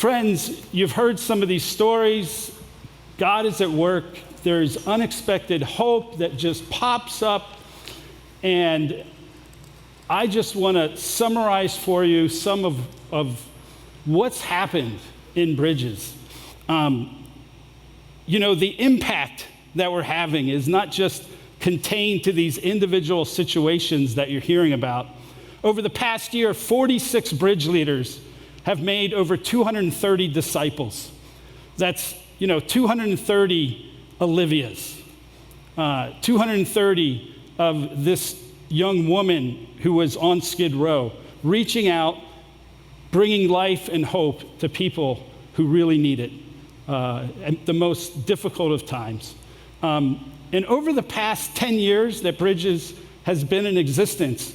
Friends, you've heard some of these stories. God is at work. There's unexpected hope that just pops up. And I just want to summarize for you some of what's happened in Bridges. The impact that we're having is not just contained to these individual situations that you're hearing about. Over the past year, 46 bridge leaders have made over 230 disciples. That's, 230 Olivias, 230 of this young woman who was on Skid Row, reaching out, bringing life and hope to people who really need it at the most difficult of times. And over the past 10 years that Bridges has been in existence,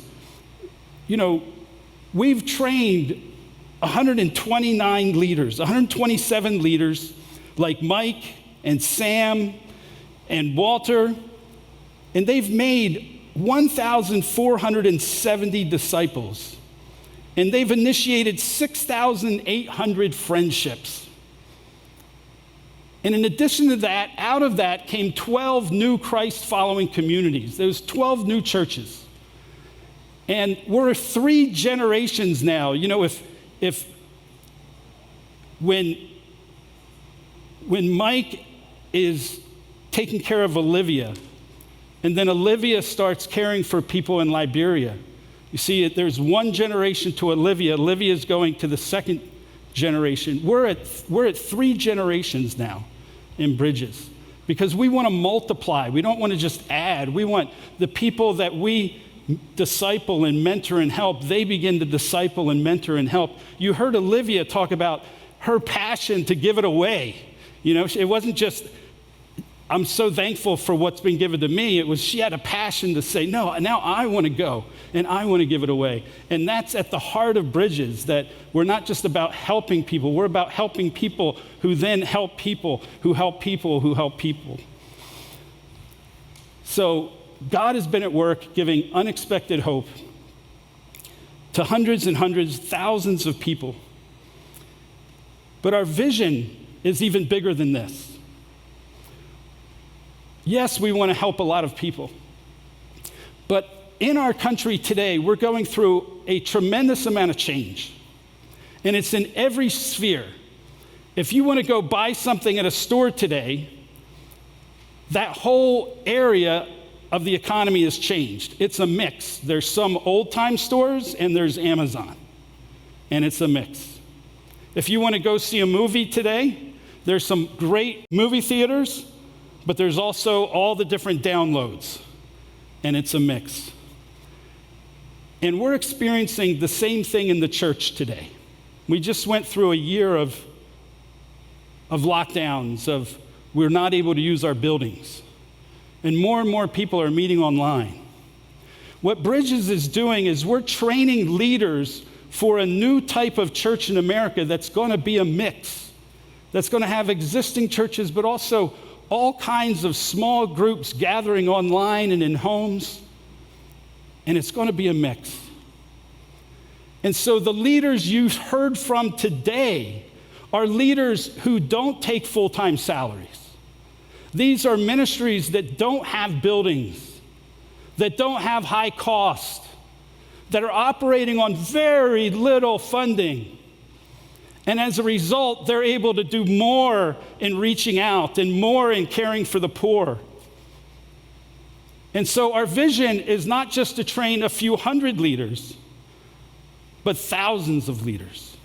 we've trained 129 leaders, 127 leaders like Mike and Sam and Walter, and they've made 1,470 disciples, and they've initiated 6,800 friendships. And in addition to that, out of that came 12 new Christ-following communities. Those 12 new churches. And we're 3 generations now. When Mike is taking care of Olivia, and then Olivia starts caring for people in Liberia. You see, there's 1 generation to Olivia. Olivia's going to the 2nd generation. We're at 3 generations now in Bridges because we want to multiply. We don't want to just add. We want the people that we disciple and mentor and help, they begin to disciple and mentor and help. You heard Olivia talk about her passion to give it away. It wasn't just, I'm so thankful for what's been given to me. It was she had a passion to say, no, now I want to go and I want to give it away. And that's at the heart of Bridges, that we're not just about helping people. We're about helping people who then help people who help people who help people. So God has been at work giving unexpected hope to hundreds and hundreds, thousands of people. But our vision is even bigger than this. Yes, we want to help a lot of people. But in our country today, we're going through a tremendous amount of change. And it's in every sphere. If you want to go buy something at a store today, that whole area of the economy has changed. It's a mix. There's some old-time stores and there's Amazon. And it's a mix. If you want to go see a movie today, there's some great movie theaters, but there's also all the different downloads, and it's a mix. And we're experiencing the same thing in the church today. We just went through a year of lockdowns, of we're not able to use our buildings. And more people are meeting online. What Bridges is doing is we're training leaders for a new type of church in America that's going to be a mix, that's going to have existing churches, but also all kinds of small groups gathering online and in homes, and it's going to be a mix. And so the leaders you heard from today are leaders who don't take full-time salaries. These are ministries that don't have buildings, that don't have high cost, that are operating on very little funding. And as a result, they're able to do more in reaching out and more in caring for the poor. And so our vision is not just to train a few hundred leaders, but thousands of leaders.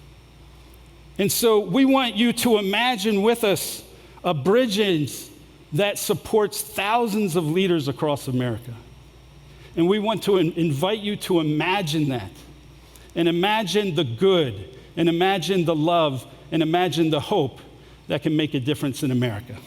And so we want you to imagine with us a Bridges that supports thousands of leaders across America. And we want to invite you to imagine that, and imagine the good, and imagine the love, and imagine the hope that can make a difference in America.